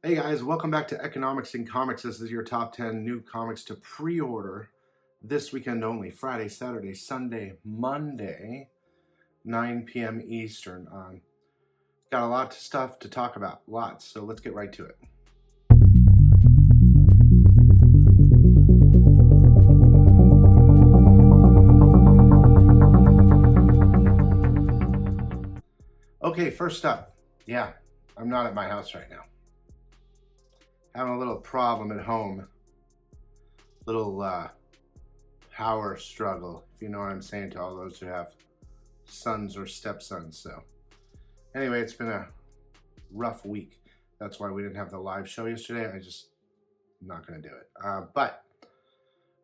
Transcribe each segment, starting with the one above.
Hey guys, welcome back to Economics in Comics. This is your top 10 new comics to pre-order this weekend only. Friday, Saturday, Sunday, Monday, 9 p.m. Eastern. Got a lot of stuff to talk about, lots, so let's get right to it. Okay, first up, yeah, I'm not at my house right now. Having a little problem at home. Little power struggle, if you know what I'm saying, to all those who have sons or stepsons. So anyway, it's been a rough week. That's why we didn't have the live show yesterday. I'm not going to do it. But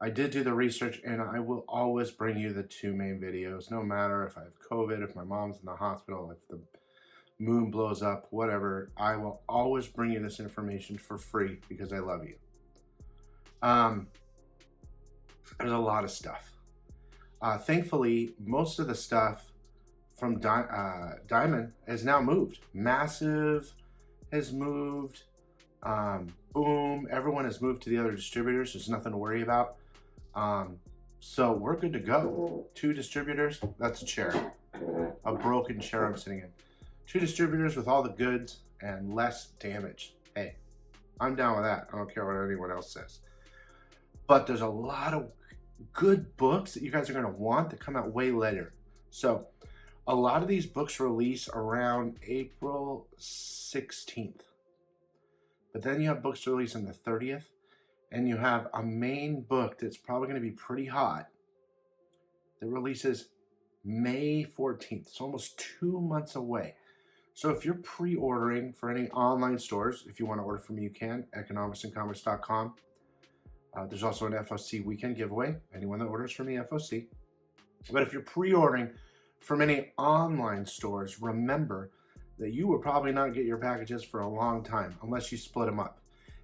I did do the research, and I will always bring you the two main videos, no matter if I have COVID, if my mom's in the hospital, if the moon blows up, whatever. I will always bring you this information for free because I love you. There's a lot of stuff. Thankfully, most of the stuff from Diamond has now moved. Massive has moved. Boom, everyone has moved to the other distributors. There's nothing to worry about. So we're good to go. 2 distributors, that's a chair. A broken chair I'm sitting in. 2 distributors with all the goods and less damage. Hey, I'm down with that. I don't care what anyone else says. But there's a lot of good books that you guys are going to want that come out way later. So a lot of these books release around April 16th. But then you have books to release on the 30th. And you have a main book that's probably going to be pretty hot that releases May 14th. It's almost 2 months away. So if you're pre-ordering for any online stores, if you want to order from me, you can, economicsincomics.com. There's also an FOC weekend giveaway. Anyone that orders from me, FOC. But if you're pre-ordering from any online stores, remember that you will probably not get your packages for a long time unless you split them up.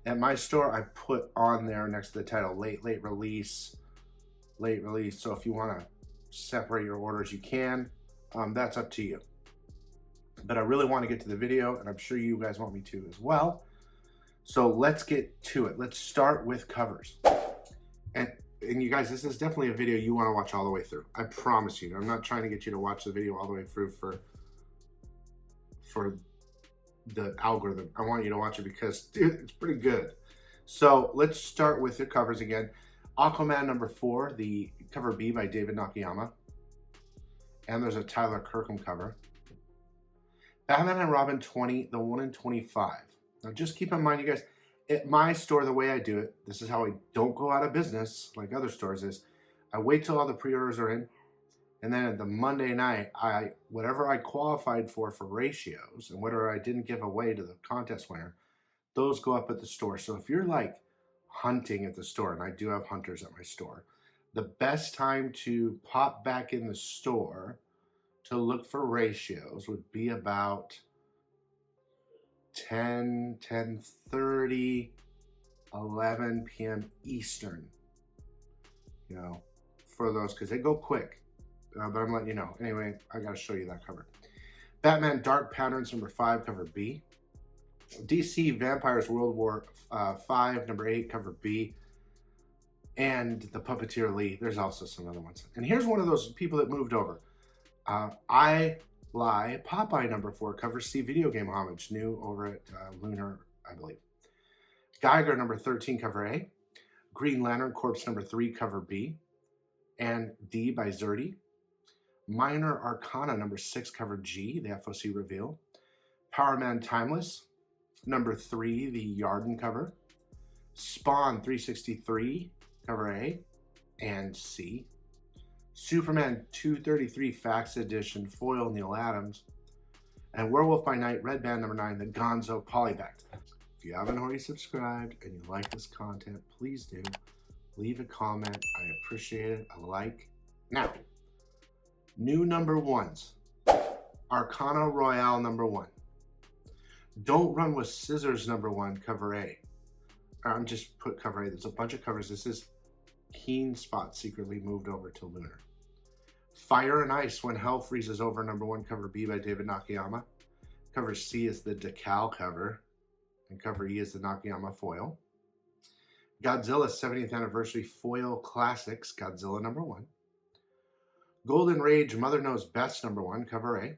At my store, I put on there next to the title, late release. So if you want to separate your orders, you can. That's up to you. But I really want to get to the video, and I'm sure you guys want me to as well. So let's get to it. Let's start with covers. And you guys, this is definitely a video you want to watch all the way through. I promise you. I'm not trying to get you to watch the video all the way through for the algorithm. I want you to watch it because, dude, it's pretty good. So let's start with the covers again. Aquaman number 4, the cover B by David Nakayama. And there's a Tyler Kirkham cover. Batman and Robin 20, the 1 in 25. Now just keep in mind, you guys, at my store, the way I do it, this is how I don't go out of business like other stores is, I wait till all the pre-orders are in, and then at the Monday night, whatever I qualified for ratios, and whatever I didn't give away to the contest winner, those go up at the store. So if you're like hunting at the store, and I do have hunters at my store, the best time to pop back in the store to look for ratios would be about 10:30, 11 p.m. Eastern, you know, for those, because they go quick. But I'm letting you know. Anyway, I got to show you that cover. Batman Dark Patterns number 5, cover B. DC Vampires World War 5, number 8, cover B. And The Puppeteer Lee. There's also some other ones. And here's one of those people that moved over. I Lie, Popeye number 4, cover C, video game homage, new over at Lunar, I believe. Geiger number 13, cover A. Green Lantern Corps number 3, cover B. And D by Zerdy. Minor Arcana number 6, cover G, the FOC reveal. Power Man Timeless number 3, the Yarden cover. Spawn 363, cover A and C. Superman 233 Fax Edition, foil Neil Adams. And Werewolf by Night, Red Band number 9, the Gonzo Polyback. If you haven't already subscribed and you like this content, please do. Leave a comment. I appreciate it. A like. Now, new number 1s. Arcana Royale number 1. Don't Run with Scissors number 1, cover A. I'm just put cover A. There's a bunch of covers. This is Keen Spot secretly moved over to Lunar. Fire and Ice When Hell Freezes Over number 1, cover B by David Nakayama. Cover C is the Decal cover. And cover E is the Nakayama foil. Godzilla 70th Anniversary Foil Classics, Godzilla #1. Golden Rage Mother Knows Best #1, cover A.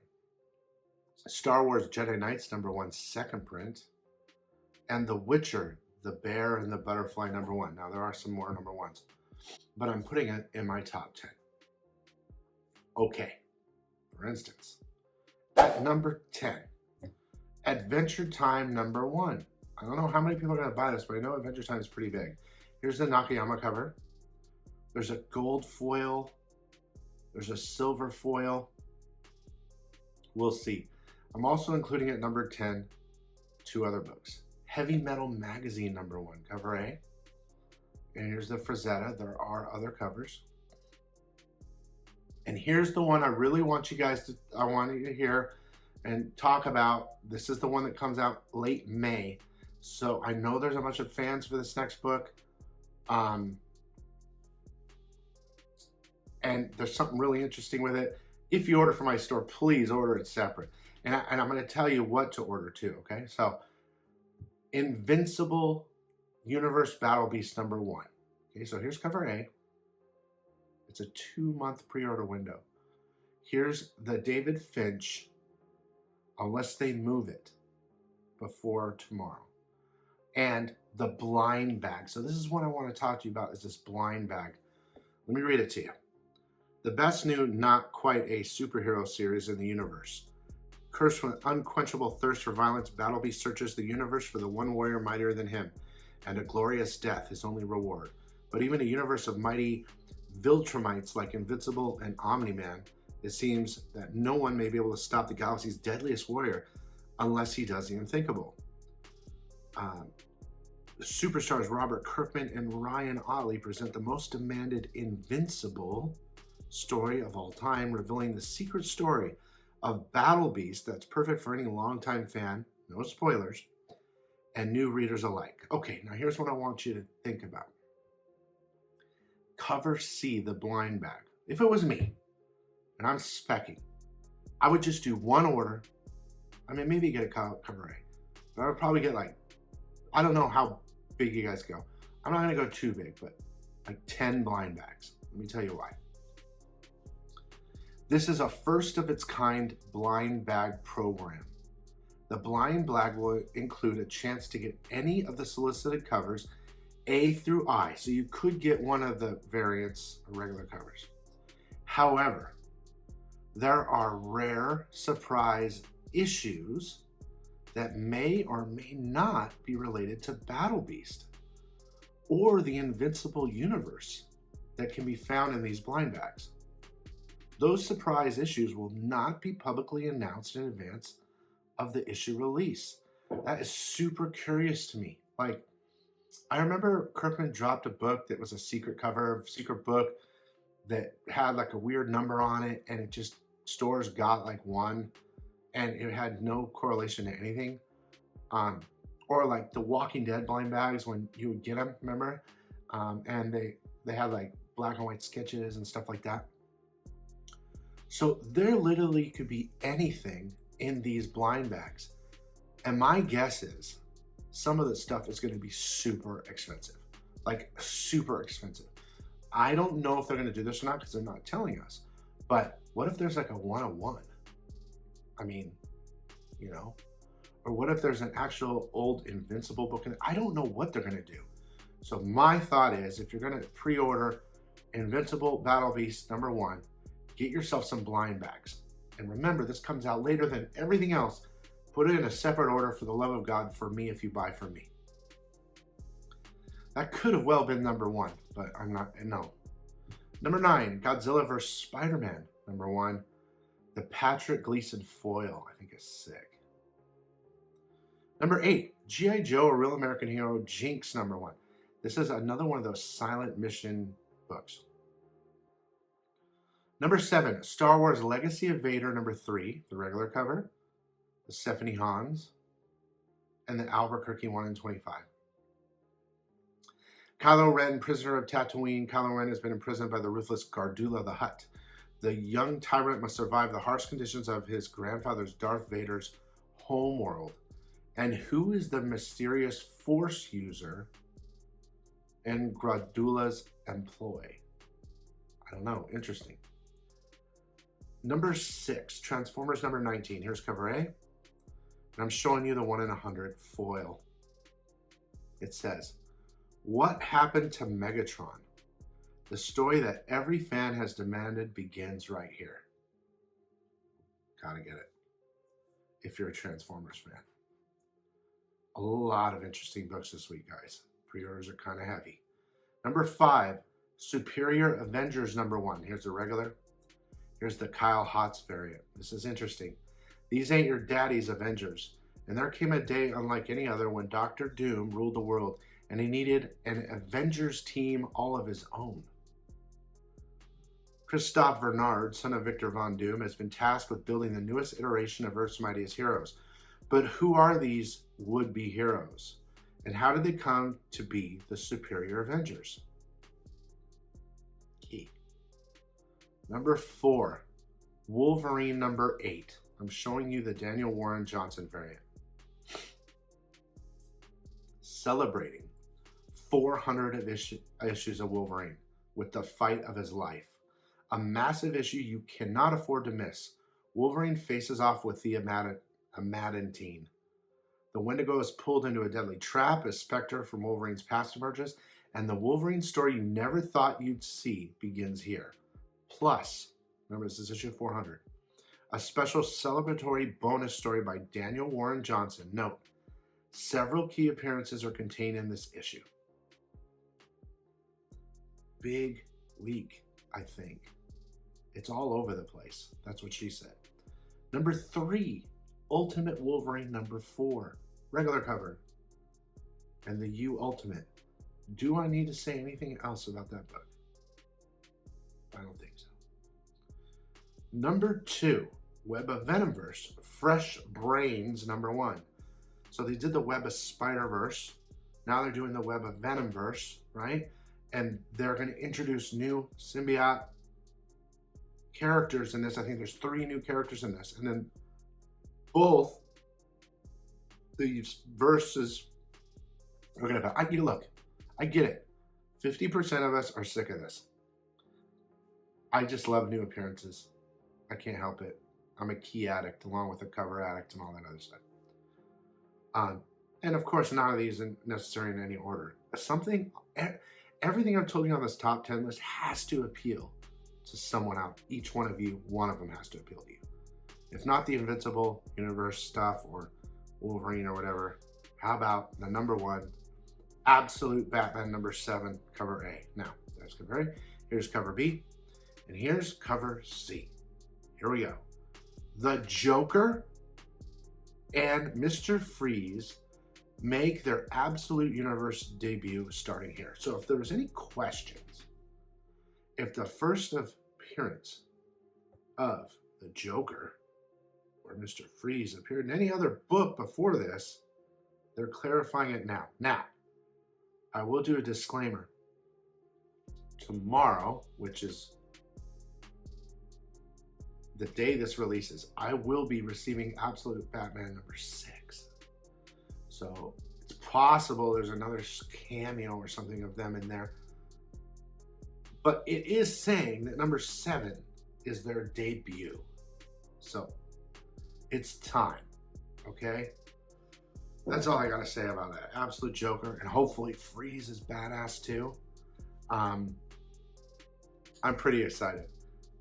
Star Wars Jedi Knights #1, second print. And The Witcher, The Bear and the Butterfly #1. Now, there are some more #1s, but I'm putting it in my top 10. Okay, for instance, at number 10, Adventure Time #1. I don't know how many people are going to buy this, but I know Adventure Time is pretty big. Here's the Nakayama cover. There's a gold foil. There's a silver foil. We'll see. I'm also including at number 10 two other books. Heavy Metal Magazine #1, cover A. And here's the Frazetta. There are other covers. And here's the one I really want you guys to, I want you to hear and talk about. This is the one that comes out late May. So I know there's a bunch of fans for this next book. And there's something really interesting with it. If you order from my store, please order it separate. And I'm going to tell you what to order too, okay? So, Invincible Universe Battle Beast #1. Okay, so here's cover A. It's a 2-month pre-order window. Here's the David Finch, unless they move it before tomorrow. And the blind bag. So this is what I want to talk to you about, is this blind bag. Let me read it to you. The best new, not quite a superhero series in the universe. Cursed with unquenchable thirst for violence, Battle Beast searches the universe for the one warrior mightier than him, and a glorious death his only reward. But even a universe of mighty Viltrumites like Invincible and Omni-Man, it seems that no one may be able to stop the galaxy's deadliest warrior unless he does the unthinkable. The superstars Robert Kirkman and Ryan Ottley present the most demanded Invincible story of all time, revealing the secret story of Battle Beast that's perfect for any longtime fan, no spoilers, and new readers alike. Okay, now here's what I want you to think about. Cover C, the blind bag. If it was me, and I'm speccing, I would just do one order. I mean, maybe get a cover A, but I would probably get like, I don't know how big you guys go. I'm not gonna go too big, but like 10 blind bags. Let me tell you why. This is a first of its kind blind bag program. The blind bag will include a chance to get any of the solicited covers A through I, so you could get one of the variants or regular covers. However, there are rare surprise issues that may or may not be related to Battle Beast or the Invincible universe that can be found in these blind bags. Those surprise issues will not be publicly announced in advance of the issue release. That is super curious to me. Like, I remember Kirkman dropped a book that was a secret cover, secret book that had like a weird number on it, and it just, stores got like one, and it had no correlation to anything. Or like the Walking Dead blind bags when you would get them, remember? And they had like black and white sketches and stuff like that. So there literally could be anything in these blind bags. And my guess is some of the stuff is going to be super expensive, like super expensive. I don't know if they're going to do this or not because they're not telling us. But what if there's like a 101? I mean, you know, or what if there's an actual old Invincible book? I don't know what they're going to do. So my thought is, if you're going to pre-order Invincible Battle Beast #1, get yourself some blind bags. And remember, this comes out later than everything else. Put it in a separate order, for the love of God, for me if you buy from me. That could have well been #1, but I'm not, no. Number 9, Godzilla vs. Spider-Man #1. The Patrick Gleason foil, I think, is sick. Number 8, G.I. Joe, A Real American Hero, Jinx #1. This is another one of those silent mission books. Number 7, Star Wars Legacy of Vader #3, the regular cover, the Stephanie Hans, and the Albuquerque 1 in 25. Kylo Ren, prisoner of Tatooine. Kylo Ren has been imprisoned by the ruthless Gardula the Hutt. The young tyrant must survive the harsh conditions of his grandfather's Darth Vader's homeworld And who is the mysterious Force user in Gradula's employ? I don't know. Interesting. Number 6, Transformers number 19. Here's cover A. And I'm showing you the 1 in 100 foil. It says, what happened to Megatron? The story that every fan has demanded begins right here. Gotta get it if you're a Transformers fan. A lot of interesting books this week, guys. Pre-orders are kind of heavy. Number 5, Superior Avengers number 1. Here's the regular. Here's the Kyle Hotz variant. This is interesting. These ain't your daddy's Avengers. And there came a day unlike any other when Dr. Doom ruled the world and he needed an Avengers team all of his own. Christoph Bernard, son of Victor Von Doom, has been tasked with building the newest iteration of Earth's mightiest heroes. But who are these would-be heroes? And how did they come to be the Superior Avengers? Key. Number 4, Wolverine number 8. I'm showing you the Daniel Warren Johnson variant. Celebrating 400 issues of Wolverine with the fight of his life. A massive issue you cannot afford to miss. Wolverine faces off with the Amadantine. The Wendigo is pulled into a deadly trap as Spectre from Wolverine's past emerges, and the Wolverine story you never thought you'd see begins here. Plus, remember this is issue 400, a special celebratory bonus story by Daniel Warren Johnson. Note, several key appearances are contained in this issue. Big week, I think. It's all over the place. That's what she said. Number 3, Ultimate Wolverine number 4. Regular cover. And the U Ultimate. Do I need to say anything else about that book? I don't think so. Number 2, Web of Venomverse. Fresh Brains number 1. So they did the Web of Spider-Verse. Now they're doing the Web of Venomverse, right? And they're going to introduce new symbiote characters in this. I think there's 3 new characters in this. And then both these verses are going to... Look, I get it. 50% of us are sick of this. I just love new appearances. I can't help it. I'm a key addict along with a cover addict and all that other stuff. And of course, none of these are necessary in any order. Everything I've told you on this top 10 list has to appeal to someone out. Each one of you, one of them has to appeal to you. If not the Invincible Universe stuff or Wolverine or whatever, how about the number 1, Absolute Batman number 7, cover A. Now, that's cover A. Here's cover B. And here's cover C. Here we go. The Joker and Mr. Freeze make their Absolute Universe debut starting here. So if there was any questions, if the first appearance of the Joker or Mr. Freeze appeared in any other book before this, they're clarifying it now. Now, I will do a disclaimer. Tomorrow, which is the day this releases, I will be receiving Absolute Batman number 6. So it's possible there's another cameo or something of them in there. But it is saying that number 7 is their debut. So it's time, okay? That's all I gotta say about that. Absolute Joker, and hopefully Freeze is badass too. I'm pretty excited.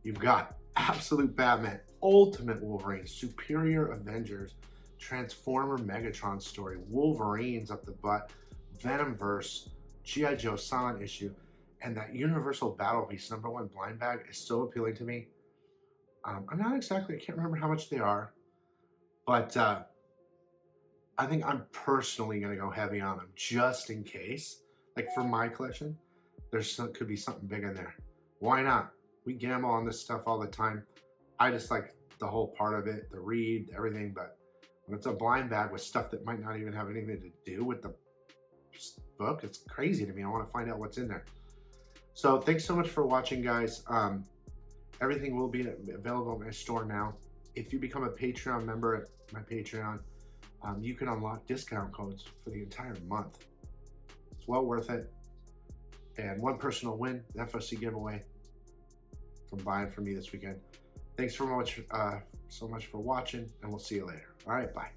You've got Absolute Batman, Ultimate Wolverine, Superior Avengers, Transformer Megatron story, Wolverines up the butt, Venomverse, G.I. Joe Silent issue, and that Universal Battle Piece number 1 blind bag is so appealing to me. I'm not exactly, I can't remember how much they are, but I think I'm personally going to go heavy on them just in case. Like for my collection, could be something big in there. Why not? We gamble on this stuff all the time. I just like the whole part of it, the read, everything, but when it's a blind bag with stuff that might not even have anything to do with the book, it's crazy to me. I want to find out what's in there. So thanks so much for watching, guys. Everything will be available in my store now. If you become a Patreon member at my Patreon, you can unlock discount codes for the entire month. It's well worth it. And one person will win the FOC giveaway from buying from me this weekend. Thanks so much for watching, and we'll see you later. All right, bye.